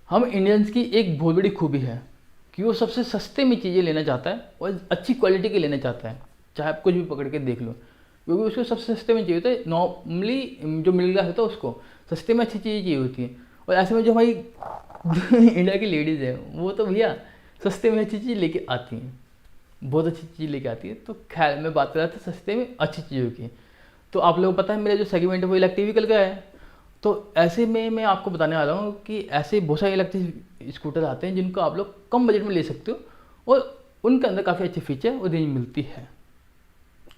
हम इंडियंस की एक बहुत बड़ी खूबी है कि वो सबसे सस्ते में चीज़ें लेना चाहता है और अच्छी क्वालिटी की लेना चाहता है, चाहे आप कुछ भी पकड़ के देख लो, क्योंकि उसको सबसे सस्ते में चाहिए होता है। नॉर्मली जो मिडिल क्लास होता है उसको सस्ते में अच्छी चीज़ें चाहिए होती है, और ऐसे में जो हमारी इंडिया की लेडीज़ है वो तो भैया सस्ते में अच्छी चीज़ लेके आती हैं, बहुत अच्छी चीज़ लेके आती है। तो खैर मैं बात कर रहा था सस्ते में अच्छी चीज़ों की। तो आप लोगों को पता है मेरा जो सेगमेंट है वो इलेक्ट्रिक व्हीकल का है। तो ऐसे में मैं आपको बताने वाला हूँ कि ऐसे बहुत सारे इलेक्ट्रिक स्कूटर आते हैं जिनको आप लोग कम बजट में ले सकते हो, और उनके अंदर काफ़ी अच्छे फीचर और रेंज मिलती है।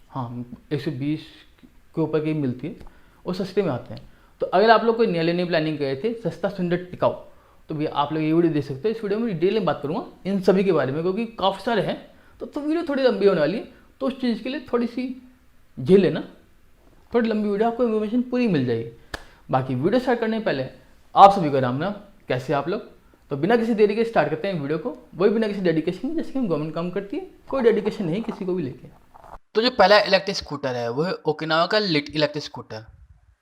हाँ, 120 के ऊपर की मिलती है और सस्ते में आते हैं। तो अगर आप लोग कोई नया लेने की प्लानिंग कर रहे थे सस्ता सुंदर टिकाऊ, तो भैया आप लोग ये वीडियो देख सकते हो। इस वीडियो में डिटेल में बात करूँगा इन सभी के बारे में, क्योंकि काफ़ी सारे हैं तो वीडियो थोड़ी लंबी होने वाली है। तो उस चीज़ के लिए थोड़ी सी झेल लेना, थोड़ी लंबी वीडियो, आपको इन्फॉर्मेशन पूरी मिल जाएगी। बाकी वीडियो स्टार्ट करने से पहले आप सभी को राम नाम, कैसे आप लोग। तो बिना किसी देरी के स्टार्ट करते हैं वीडियो को, वही बिना किसी डेडिकेशन, जैसे कि हम गवर्नमेंट काम करती है, कोई डेडिकेशन नहीं किसी को भी लेके। तो जो पहला इलेक्ट्रिक स्कूटर है वो है ओकिनावा का लिट इलेक्ट्रिक स्कूटर।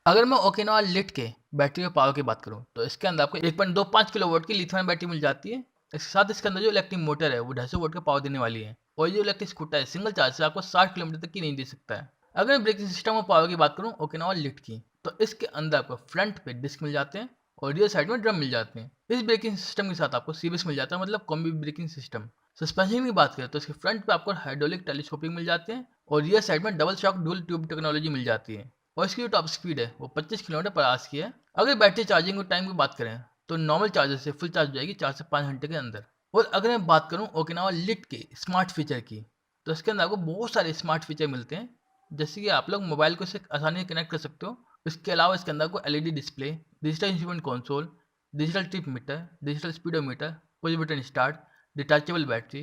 अगर मैं ओकिनावा लिट के बैटरी और पावर की बात करूं तो इसके अंदर आपको 1.25 किलोवाट की लिथियम बैटरी मिल जाती है। इसके साथ इसके अंदर जो इलेक्ट्रिक मोटर है वो 250 वोल्ट का पावर देने वाली है, और ये जो इलेक्ट्रिक स्कूटर है सिंगल चार्ज से आपको 60 किलोमीटर तक की रेंज दे सकता है। अगर मैं ब्रेकिंग सिस्टम और पावर की बात करूं ओकिनावा लिट की, तो इसके अंदर आपको फ्रंट पे डिस्क मिल जाते हैं और रियर साइड में ड्रम मिल जाते हैं। इस ब्रेकिंग सिस्टम के साथ आपको सीबीएस मिल जाता है, मतलब कॉम्बी ब्रेकिंग सिस्टम। सस्पेंशन की बात करें तो इसके फ्रंट पे आपको हाइड्रोलिक टेलीस्कोपिंग मिल जाते हैं, और रियर साइड में double shock dual tube technology मिल जाती है। और इसकी जो टॉप स्पीड है वो 25 किलोमीटर पर आवर्स की है। अगर बैटरी चार्जिंग टाइम की बात करें तो नॉर्मल चार्जर से फुल चार्ज हो जाएगी 4 से 5 घंटे के अंदर। और अगर मैं बात करूं ओकिनावा लिट के स्मार्ट फीचर की, तो इसके अंदर आपको बहुत सारे स्मार्ट फीचर मिलते हैं, जैसे कि आप लोग मोबाइल को इससे आसानी से कनेक्ट कर सकते हो। इसके अलावा इसके अंदर आपको LED display, digital instrument console, digital trip meter, digital speedometer, push button start, detachable battery,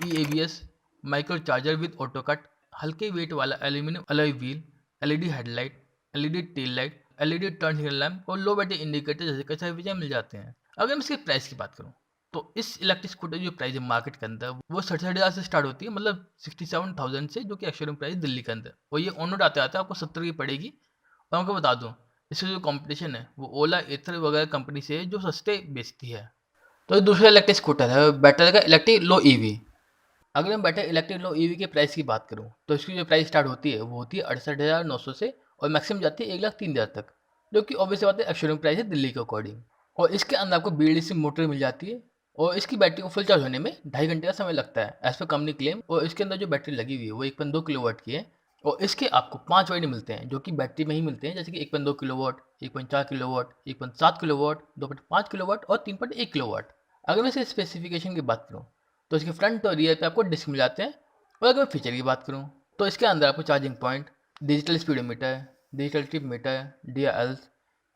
EABS, micro charger with auto cut, हल्के वेट वाला aluminium alloy wheel, LED headlight, LED tail light, LED turn signal lamp और लो battery indicator जैसे कई सारे feature मिल जाते हैं। अगर मैं इसके प्राइस की बात करूँ तो इस इलेक्ट्रिक स्कूटर जो प्राइस है मार्केट के अंदर वो 67,000 से स्टार्ट होती है, मतलब 67,000 से, जो कि एक्चुअल प्राइस दिल्ली के अंदर। और ये ऑन रोड आते आते आपको 70 की पड़ेगी। और आपको बता दूँ इससे जो कंपटीशन है वो ओला एथर वगैरह कंपनी से है जो सस्ते बेचती है। तो दूसरा इलेक्ट्रिक स्कूटर है बैटर का इलेक्ट्रिक लो ईवी। अगर मैं बैटर इलेक्ट्रिक लो ईवी के प्राइस की बात करूँ तो इसकी जो प्राइस स्टार्ट होती है वो होती है 68,900 से, और मैक्सिमम जाती है 1,03,000 तक, जो कि ऑब्वियस बात है एक्चुअल प्राइस है दिल्ली के अकॉर्डिंग। और इसके अंदर आपको BLDC मोटर मिल जाती है, और इसकी बैटरी को फुल चार्ज होने में 2.5 घंटे का समय लगता है एज पर कंपनी क्लेम। और इसके अंदर जो बैटरी लगी हुई है वो 1.2 किलोवाट की है, और इसके आपको 5 वाट मिलते हैं जो कि बैटरी में ही मिलते हैं, जैसे कि 1.2 किलोवाट, 1.4 किलोवाट, 1.7 किलोवाट, 2.5 किलोवाट और 3.1 किलोवाट। अगर मैं इसके स्पेसिफिकेशन की बात करूँ तो इसके फ्रंट और रियर पे आपको डिस्क मिल जाते हैं। और अगर मैं फीचर की बात करूँ तो इसके अंदर आपको charging point, digital speedometer, digital trip meter, DRLs,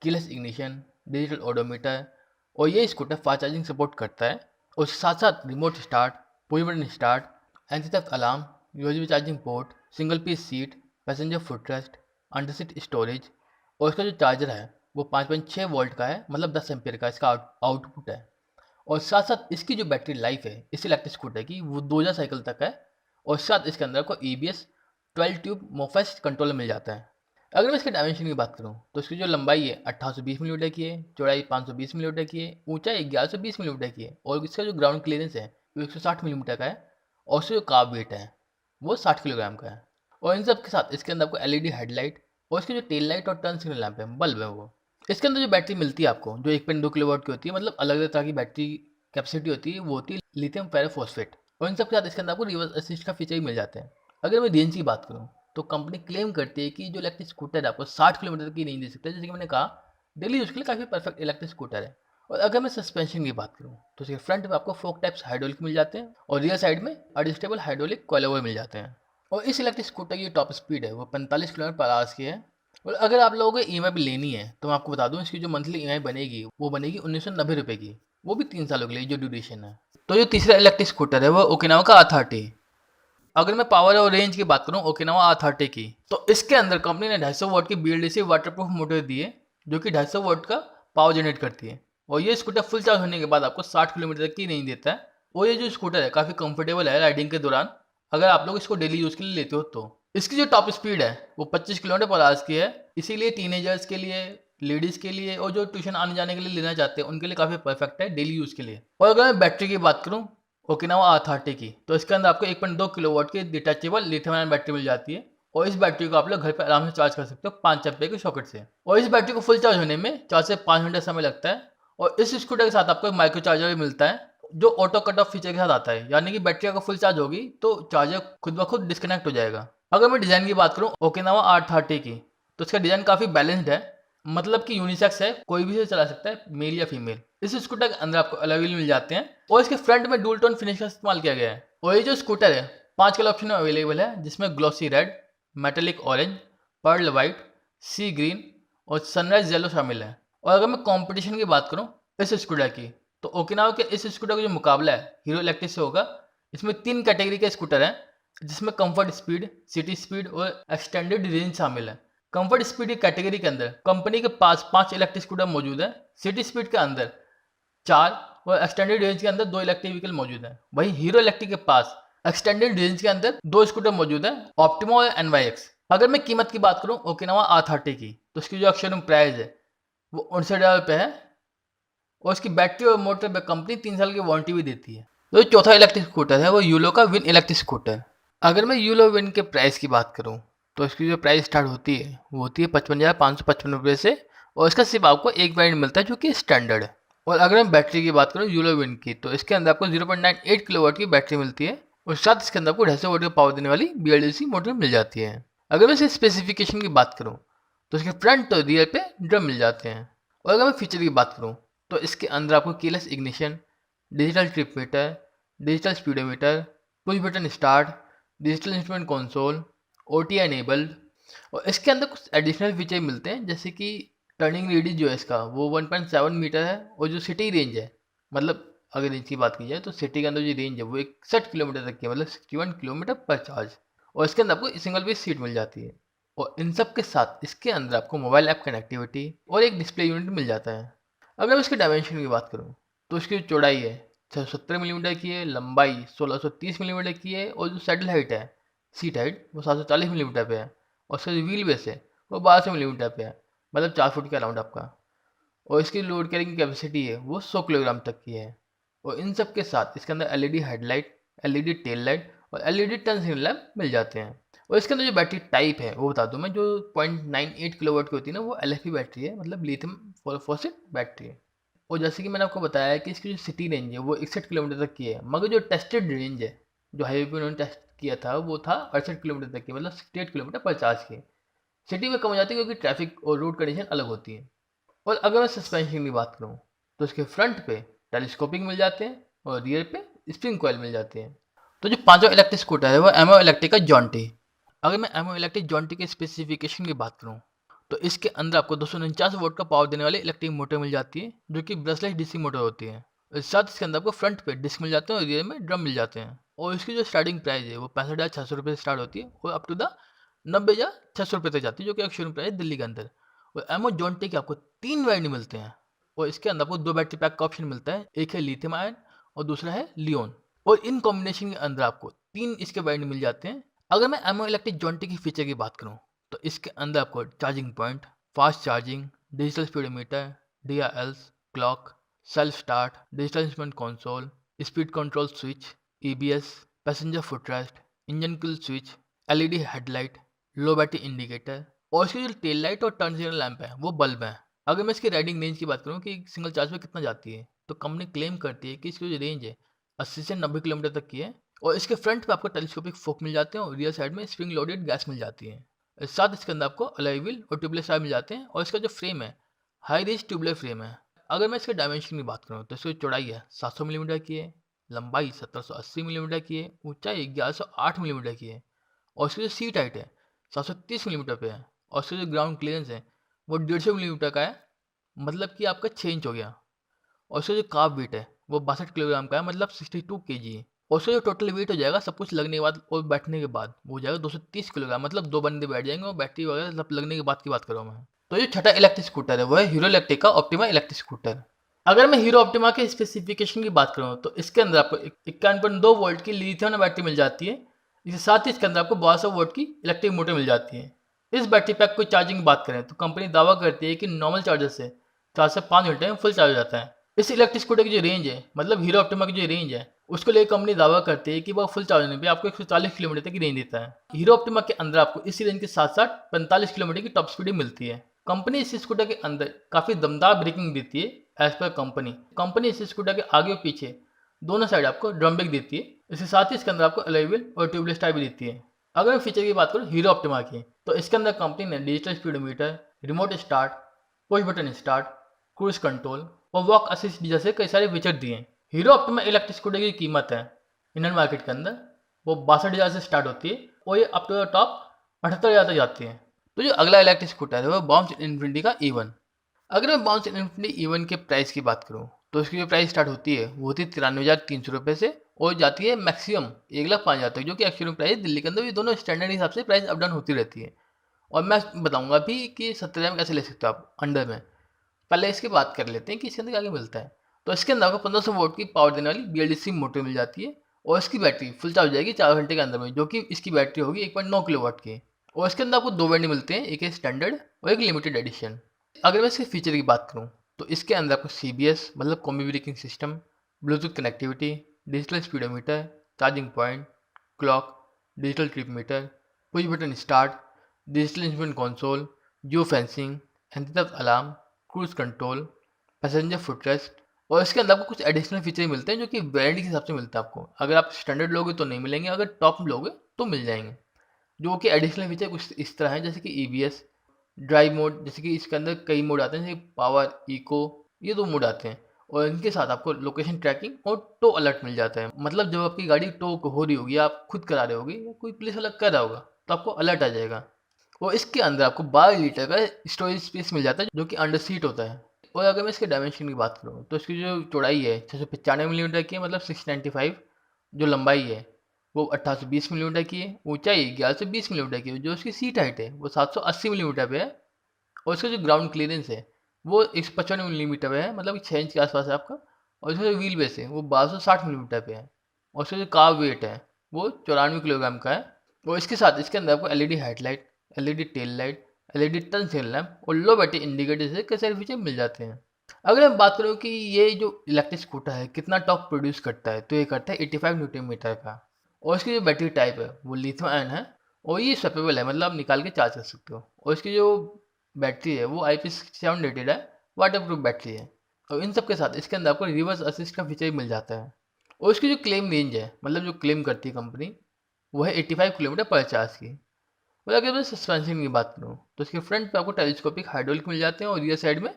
keyless ignition, digital odometer, और ये स्कूटर फास्ट चार्जिंग सपोर्ट करता है। और साथ साथ remote start, push button start, anti theft alarm, USB charging port, single piece seat, passenger footrest, under seat storage. और इसका जो चार्जर है वो 5.6 वोल्ट का है, मतलब 10 एम्पियर का इसका आउटपुट है। और साथ साथ इसकी जो बैटरी लाइफ है इस इलेक्ट्रिक स्कूटर की वो 2000 साइकिल तक है। और साथ इसके अंदर को EBS 12 ट्यूब मोफेस्ट कंट्रोलर मिल जाता है। अगर मैं इसके डायमेंशन की बात करूँ तो इसकी जो लंबाई है 1820 मिलीमीटर की है, चौड़ाई 520 मिलीमीटर की है, ऊंचाई 1120 मिलीमीटर की है, और इसका जो ग्राउंड क्लियरेंस है वो 160 मिलीमीटर का है। और इसका जो कार्ब वेट है वो 60 किलोग्राम का है। और इन सब के साथ इसके अंदर आपको LED हेडलाइट और इसकी जो टेल लाइट और टर्न सिग्नल लैंप है, बल्ब है वो। इसके अंदर जो बैटरी मिलती है आपको जो 1.2 किलोवाट की होती है, मतलब अलग अलग तरह की बैटरी कैपेसिटी होती है, वो होती है लिथियम फेरोफॉस्फेट। और इन सब के साथ इसके अंदर आपको रिवर्स असिस्ट का फीचर भी मिल जाते हैं। अगर मैं रेंज की बात करूँ तो कंपनी क्लेम करती है कि जो इलेक्ट्रिक स्कूटर है आपको 60 किलोमीटर की रेंज दे सकता है, जैसे कि मैंने कहा डेली यूज के लिए काफ़ी परफेक्ट इलेक्ट्रिक स्कूटर है। और अगर मैं सस्पेंशन की बात करूँ तो इसके फ्रंट में आपको फोक टाइप्स हाइड्रोलिक मिल जाते हैं, और रियर साइड में एडजस्टेबल हाइड्रोलिक कोइलओवर मिल जाते हैं। और इस इलेक्ट्रिक स्कूटर की टॉप स्पीड है वो 45 किलोमीटर पर आवर्स की है। और अगर आप लोगों को EMI भी लेनी है तो मैं आपको बता दूं इसकी जो मंथली EMI बनेगी वो बनेगी 1990 रुपये की, वो भी 3 सालों के लिए जो ड्यूरेशन है। तो जो तीसरा इलेक्ट्रिक स्कूटर है वो ओकिनावा का R30। अगर मैं पावर और रेंज की बात करूं ओकिनावा R30 की, तो इसके अंदर कंपनी ने 250 वॉट की BLDC वाटरप्रूफ मोटर दी है, जो कि 250 वॉट का पावर जनरेट करती है। और ये स्कूटर फुल चार्ज होने के बाद आपको 60 किलोमीटर तक की रेंज देता है। और ये जो स्कूटर है काफ़ी कंफर्टेबल है राइडिंग के दौरान, अगर आप लोग इसको डेली यूज़ के लिए लेते हो तो। इसकी जो टॉप स्पीड है वो 25 किलोमीटर पर आवर्स की है, इसीलिए टीनेजर्स के लिए, लेडीज़ के लिए और जो ट्यूशन आने जाने के लिए लेना चाहते हैं उनके लिए काफ़ी परफेक्ट है डेली यूज़ के लिए। और अगर मैं बैटरी की बात करूँ ओकिनावा R30 की, तो इसके अंदर आपको 1.2 किलोवाट की डिटैचेबल लिथियम आयन बैटरी मिल जाती है और इस बैटरी को आप लोग घर पर आराम से चार्ज कर सकते हो 5 एम्पीयर के सॉकेट से। और इस बैटरी को फुल चार्ज होने में 4 से 5 घंटे समय लगता है। और इस स्कूटर के साथ आपको एक माइक्रो चार्जर भी मिलता है जो ऑटो कट ऑफ फीचर के साथ आता है, यानी कि बैटरी अगर फुल चार्ज होगी तो चार्जर खुद ब खुद डिस्कनेक्ट हो जाएगा। अगर मैं डिज़ाइन की बात करूँ ओकिनावा R30 की, तो इसका डिज़ाइन काफ़ी बैलेंस्ड है, मतलब कि यूनिसेक्स है, कोई भी इसे चला सकता है, मेल या फीमेल। इस स्कूटर के अंदर आपको अलॉय व्हील मिल जाते हैं और इसके फ्रंट में डुअल टोन फिनिश का इस्तेमाल किया गया है। और ये जो स्कूटर है 5 कलर ऑप्शन में अवेलेबल है, जिसमें glossy red, metallic orange, pearl white, sea green और सनराइज येलो शामिल है। और अगर मैं कंपटीशन की बात करूं इस स्कूटर की, तो ओकिनावा के इस स्कूटर का जो मुकाबला है हीरो इलेक्ट्रिक से होगा। इसमें 3 कैटेगरी के स्कूटर हैं, जिसमें कंफर्ट स्पीड, सिटी स्पीड और एक्सटेंडेड रेंज शामिल है। कंफर्ट स्पीड की कैटेगरी के अंदर कंपनी के पास 5 इलेक्ट्रिक स्कूटर मौजूद है, सिटी स्पीड के अंदर 4 और एक्सटेंडेड रेंज के अंदर 2 इलेक्ट्रिक व्हीकल मौजूद है। वहीं हीरो इलेक्ट्रिक के पास एक्सटेंडेड रेंज के अंदर 2 स्कूटर मौजूद है, ऑप्टिमा और NYX। अगर मैं कीमत की बात करूं ओकिनावा R30 की, तो इसकी जो एक्स-शोरूम प्राइस है वो 59,000 रुपये है और इसकी बैटरी और मोटर पे कंपनी 3 साल की वारंटी भी देती है। तो चौथा इलेक्ट्रिक स्कूटर है वो यूलो का विन इलेक्ट्रिक स्कूटर। अगर मैं यूलो विन के प्राइस की बात करूं, तो इसकी जो प्राइस स्टार्ट होती है वो होती है 55,555 रुपये से और इसका सिर्फ आपको एक वेरिएंट मिलता है जो कि स्टैंडर्ड है। और अगर मैं बैटरी की बात करूँ यूलो विन की, तो इसके अंदर आपको 0.98 किलोवाट की बैटरी मिलती है और साथ इसके अंदर आपको 250 वाट का पावर देने वाली BLDC मोटर मिल जाती है। अगर मैं इसके स्पेसिफिकेशन की बात करूँ, तो इसके फ्रंट और रियर पे ड्रम मिल जाते हैं। और अगर मैं फीचर की बात करूँ, तो इसके अंदर आपको keyless ignition, digital trip meter, digital speedometer, push button start, digital instrument console, OTA enabled और इसके अंदर कुछ एडिशनल फीचर मिलते हैं, जैसे कि टर्निंग रेडियस जो है इसका वो 1.7 मीटर है और जो सिटी रेंज है, मतलब अगर रेंज की बात की जाए तो सिटी के अंदर जो रेंज है वो 61 किलोमीटर तक की है, मतलब 61 किलोमीटर पर चार्ज। और इसके अंदर आपको सिंगल पीस सीट मिल जाती है और इन सब के साथ इसके अंदर आपको मोबाइल ऐप कनेक्टिविटी और एक डिस्प्ले यूनिट मिल जाता है। अगर मैं इसके डायमेंशन की बात करूँ, तो इसकी जो चौड़ाई है 670 मिलीमीटर की है, लंबाई 1630 मिलीमीटर की है और जो सैडल हाइट है, सीट हाइट, वो 740 मिलीमीटर पे है और उसका जो व्हील बेस है वो 1200 मिलीमीटर पे है, मतलब 4 फुट के अराउंड आपका। और इसकी लोड कैरिंग कैपेसिटी है वो 100 किलोग्राम तक की है। और इन सब के साथ इसके अंदर LED headlight, LED tell light और LED टर्न सिग्नल लैम्प मिल जाते हैं। और इसके अंदर जो बैटरी टाइप है वो बता दूं मैं, जो 0.98 किलोवाट की होती है ना, वो LFP बैटरी है, मतलब लिथियम फॉस्फेट बैटरी है। और जैसे कि मैंने आपको बताया कि इसकी जो सिटी रेंज है वो 61 किलोमीटर तक की है, मगर जो टेस्टेड रेंज है जो हाईवे पे उन्होंने टेस्ट किया था वो था 68 किलोमीटर तक की, मतलब 68 किलोमीटर पर चार्ज की। सिटी में कम हो जाती है क्योंकि ट्रैफिक और रोड कंडीशन अलग होती है। और अगर मैं सस्पेंशन की बात करूँ, तो इसके फ्रंट पे टेलीस्कोपिक मिल जाते हैं और रियर पे स्प्रिंग कॉइल मिल जाते हैं। तो जो पांचवा इलेक्ट्रिक स्कूटर है वो एमओ इलेक्ट्रिक का जॉन्टी। अगर मैं एमओ इलेक्ट्रिक जॉन्टी के स्पेसिफिकेशन की बात करूँ, तो इसके अंदर आपको 249 वोल्ट का पावर देने वाली इलेक्ट्रिक मोटर मिल जाती है, जो कि ब्रशलेस DC मोटर होती है। और साथ इसके अंदर आपको फ्रंट पे डिस्क मिल जाते हैं और रियर में ड्रम मिल जाते हैं। और इसकी जो स्टार्टिंग प्राइस है वो 65,600 रुपये से स्टार्ट होती है और अप टू द 90,600 रुपये तक जाती है, जो कि एक शोरूम प्राइस है दिल्ली के अंदर। और एमओ जॉन्टी के आपको 3 वेरिएंट मिलते हैं और इसके अंदर आपको 2 बैटरी पैक का ऑप्शन मिलता है, एक है लिथियम आयन और दूसरा है लियोन। और इन कॉम्बिनेशन के अंदर आपको 3 इसके वेरिएंट मिल जाते हैं। अगर मैं एमओ इलेक्ट्रिक जॉन्टी की फीचर की बात करूँ, तो इसके अंदर आपको charging point, fast charging, digital speedometer, DRLs, clock, self start, digital instrument console, speed control switch, EBS, passenger footrest, engine kill switch, LED headlight, low battery indicator और इसकी जो टेल लाइट और टर्न सिग्नल लैंप है वो bulb है। अगर मैं इसकी राइडिंग रेंज की बात करूँ कि सिंगल चार्ज पे कितना जाती है, तो कंपनी क्लेम करती है कि इसकी जो रेंज है 80 से 90 किलोमीटर तक की है। और इसके फ्रंट पे आपको टेलीस्कोपिक फोक मिल जाते हैं और रियर साइड में स्प्रिंग लोडेड गैस मिल जाती है। साथ इसके अंदर आपको अलॉय व्हील और ट्यूबलेस टायर मिल जाते हैं और इसका जो फ्रेम है हाई रेंज ट्यूबलेस फ्रेम है। अगर मैं इसके डायमेंशन की बात करूँ, तो इसकी चौड़ाई है 700 मिलीमीटर की है, लंबाई 1780 मिलीमीटर की है, ऊंचाई 1108 मिलीमीटर की है और इसकी जो सीट हाइट है 730 मिलीमीटर पे है और इसका जो ग्राउंड क्लियरेंस है वो 150 मिलीमीटर का है, मतलब कि आपका 6 इंच हो गया। और इसका जो कार्ब वेट है वो 62 किलोग्राम का है, मतलब 62 kg है। और उसका जो टोटल वेट हो जाएगा सब कुछ लगने के बाद और बैठने के बाद वो हो जाएगा 230 किलोग्राम, मतलब 2 बंदे बैठ जाएंगे और बैटरी वगैरह सब लगने के बाद की बात कर रहा हूँ मैं। तो ये छठा इलेक्ट्रिक स्कूटर है वो है हीरो इलेक्ट्रिक का ऑप्टिमा इलेक्ट्रिक स्कूटर। अगर मैं हीरो ऑप्टिमा के स्पेसिफिकेशन की बात करूँ, तो इसके अंदर आपको 51.2 वोल्ट की लिथियम बैटरी मिल जाती है। इसके साथ ही इसके अंदर आपको 1200 वोल्ट की इलेक्ट्रिक मोटर मिल जाती है। इस बैटरी पैक को चार्जिंग की बात करें तो कंपनी दावा करती है कि नॉर्मल चार्जर से 4 से 5 घंटे में फुल चार्ज हो जाता है। इस इलेक्ट्रिक स्कूटर की जो रेंज है, मतलब हीरो ऑप्टिमा की जो रेंज है, उसको लेकर कंपनी दावा करती है कि वह फुल चार्ज होने पे आपको 140 किलोमीटर तक की रेंज देता है। हीरो ऑप्टिमा के अंदर आपको इसी रेंज के साथ साथ 45 किलोमीटर की टॉप स्पीड मिलती है। कंपनी इस स्कूटर के अंदर काफ़ी दमदार ब्रेकिंग देती है एज पर कंपनी इस स्कूटर के आगे और पीछे दोनों साइड आपको ड्रम ब्रेक देती है। इसके साथ ही इसके अंदर आपको अलॉय व्हील और ट्यूबलेस टायर भी देती है। अगर मैं फीचर की बात करूँ हीरो ऑप्टिमा की, तो इसके अंदर कंपनी ने digital speedometer, remote start, push button start, cruise control और वॉक असिस्ट जैसे कई सारे फीचर दिए हैं। हीरो ऑप्टिमा इलेक्ट्रिक स्कूटर की कीमत है इंडियन मार्केट के अंदर वो 62,000 से स्टार्ट होती है और ये अप टू द टॉप 78,000 तक जाती है। तो जो अगला इलेक्ट्रिक स्कूटर है वो बाउंस इन्फिनिटी का E1। अगर मैं बाउंस इन्फिनिटी E1 के प्राइस की बात करूँ तो इसकी जो प्राइस स्टार्ट होती है वो होती है 93,300 रुपये से और जाती है मैक्सिमम 1,05,000 तक, जो कि एक्चुअल प्राइस दिल्ली के अंदर ये दोनों स्टैंडर्ड हिसाब से प्राइस अप डाउन होती रहती है। और मैं बताऊंगा भी कि 70,000 में कैसे ले सकते हो आप अंडर में। पहले इसकी बात कर लेते हैं कि इसके अंदर क्या क्या मिलता है। तो इसके अंदर आपको 1500 वोल्ट की पावर देने वाली BLDC मोटर मिल जाती है और इसकी बैटरी फुल चार्ज हो जाएगी 4 घंटे के अंदर में, जो कि इसकी बैटरी होगी 1.9 किलोवाट की। और इसके अंदर आपको 2 वेरिएंट मिलते हैं, एक है स्टैंडर्ड और एक लिमिटेड एडिशन। अगर मैं इसके फीचर की बात करूँ तो इसके अंदर आपको CBS मतलब combi braking system, Bluetooth connectivity, digital speedometer, charging point, clock, digital trip meter, push button start, digital instrument console, geo fencing, anti theft alarm, cruise control, passenger footrest और इसके अंदर आपको कुछ एडिशनल फीचर मिलते हैं जो कि वेरिएंट के हिसाब से मिलता है आपको। अगर आप स्टैंडर्ड लोगे तो नहीं मिलेंगे, अगर टॉप लोगे तो मिल जाएंगे। जो कि एडिशनल फीचर कुछ इस तरह है जैसे कि EBS, ड्राइव मोड, जैसे कि इसके अंदर कई मोड आते हैं जैसे पावर, इको, ये 2 मोड आते हैं। और इनके साथ आपको लोकेशन ट्रैकिंग और टो अलर्ट मिल जाता है। मतलब जब आपकी गाड़ी टो हो रही होगी, आप खुद करा रहे होगे या कोई पुलिस वाला कर रहा होगा तो आपको अलर्ट आ जाएगा। और इसके अंदर आपको 12 लीटर का स्टोरेज स्पेस मिल जाता है जो कि अंडर सीट होता है। और अगर मैं इसके डायमेंशन की बात करूँ तो इसकी जो चौड़ाई है 695 मिलीमीटर की है, मतलब 695। जो लंबाई है वो 1820 मिलीमीटर की है। ऊंचाई 1120 मिलीमीटर की है। जो इसकी सीट हाइट है वो 780 मिलीमीटर पे है। और इसका जो ग्राउंड क्लियरेंस है वो 155 मिलीमीटर पे है, मतलब 6 इंच के आसपास है आपका। और इसका जो व्हील बेस है वो 1260 मिलीमीटर पे है। और इसका जो कार वेट है वो 94 किलोग्राम का है। और इसके साथ इसके अंदर आपको LED headlight, LED tail light, LED turn signal lamp और लो बैटरी इंडिकेटर जैसे कई सारे फीचर मिल जाते हैं। अगर मैं बात करूँ कि ये जो इलेक्ट्रिक स्कूटर है कितना टॉर्क प्रोड्यूस करता है, तो ये करता है 85 न्यूटन मीटर का। और इसकी जो बैटरी टाइप है वो लिथियम आयन है और ये स्वैपेबल है, मतलब आप निकाल के चार्ज कर सकते हो। और इसकी जो बैटरी है वो IP67 रेटेड है, वाटर प्रूफ बैटरी है। और इन सब के साथ इसके अंदर आपको रिवर्स असिस्ट का फीचर भी मिल जाता है। और इसकी जो क्लेम रेंज है, मतलब जो क्लेम करती है कंपनी, वो है 85 किलोमीटर पर चार्ज की। और अगर मैं सस्पेंशन की बात करूँ तो इसके फ्रंट पे आपको टेलीस्कोपिक हाइड्रोलिक मिल जाते हैं और रियर साइड में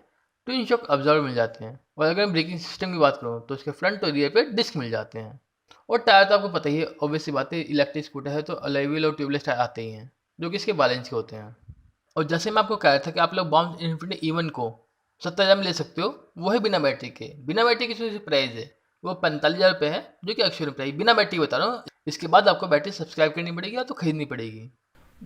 ट्विन शॉक ऑब्जर्वर मिल जाते हैं। और अगर मैं ब्रेकिंग सिस्टम की बात करूँ तो इसके फ्रंट और रियर पे डिस्क मिल जाते हैं। और टायर तो आपको पता ही है, ऑब्वियस सी बात है, इलेक्ट्रिक स्कूटर है तो अलॉय व्हील और ट्यूबलेस टायर आते ही हैं जो कि इसके बैलेंस के होते हैं। और जैसे मैं आपको कह रहा था कि आप लोग बाउंस इन्फिनिटी E1 को 70,000 में ले सकते हो, वो है बिना बैटरी के। बिना बैटरी की जो प्राइस है वो 45,000 रुपये है, जो कि एक्चुअल प्राइस बिना बैटरी बता रहा हूँ। इसके बाद आपको बैटरी सब्सक्राइब करनी पड़ेगी या तो खरीदनी पड़ेगी।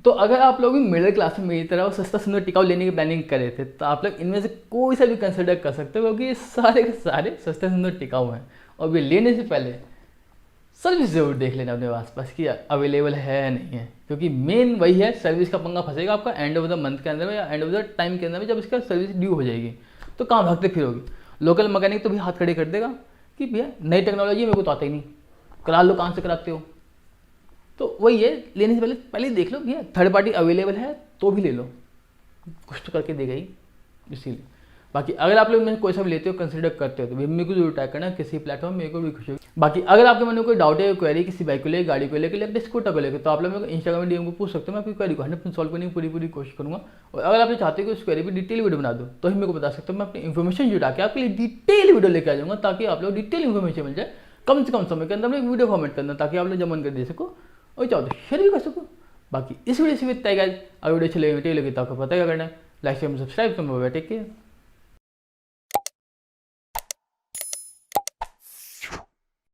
तो अगर आप लोग भी मिडिल क्लास में मेरी तरह और सस्ता सुंदर टिकाऊ लेने की प्लानिंग कर रहे थे तो आप लोग इनमें से कोई सा भी कंसिडर कर सकते हो, क्योंकि ये सारे के सारे सस्ते सुंदर टिकाऊ हैं। और वे लेने से पहले सर्विस ज़रूर देख लेना अपने आसपास कि अवेलेबल है या नहीं है, क्योंकि मेन वही है, सर्विस का पंगा फंसेगा आपका एंड ऑफ द मंथ के अंदर में या एंड ऑफ द टाइम के अंदर में, जब इसका सर्विस ड्यू हो जाएगी तो कहाँ भागते फिरोगे। लोकल मैकेनिक तो भी हाथ खड़े कर देगा कि भैया नई टेक्नोलॉजी मेरे को तो आता ही नहीं, करा लो, कहाँ से कराते हो। तो वही है, लेने से पहले देख लो भैया थर्ड पार्टी अवेलेबल है तो भी ले लो, कुछ तो करके देगा ही, इसीलिए। बाकी अगर आप लोग में कोई सा भी लेते हो, कंसिडर करते हो, तो मेरे को जरूर टैग करना किसी प्लेटफॉर्म, मेरे को भी खुशी होगी। बाकी अगर आपके मन में कोई डाउट है, क्वेरी किसी बाइक को लेकर, गाड़ी को लेकर, इलेक्ट्रिक स्कूटर को लेकर, तो आप लोग मेरे को इंस्टाग्राम में DM को पूछ सकते हो। मैं आपकी क्वेरी को 100% सॉल्व करने की पूरी कोशिश करूँगा। और अगर आप चाहते हो कि उस क्वेरी पर डिटेल वीडियो बना दो तो ही मेरे को बता सकते हो। मैं अपनी इन्फॉर्मेशन जुटा के आपके लिए डिटेल वीडियो लेकर आ जाऊँगा, ताकि आप लोग डिटेल इन्फॉर्मेशन मिल जाए कम से कम समय के अंदर। वीडियो फॉर्मेट करना ताकि आप लोग जमन कर दे सको और चाहो तो शेयर भी कर सको। बाकी इस वीडियो से भी इतना ही गाइस। अगर वीडियो अच्छी लगी तो आपको पता है क्या करना है, लाइक शेयर सब्सक्राइब। तो मैं टेक केयर।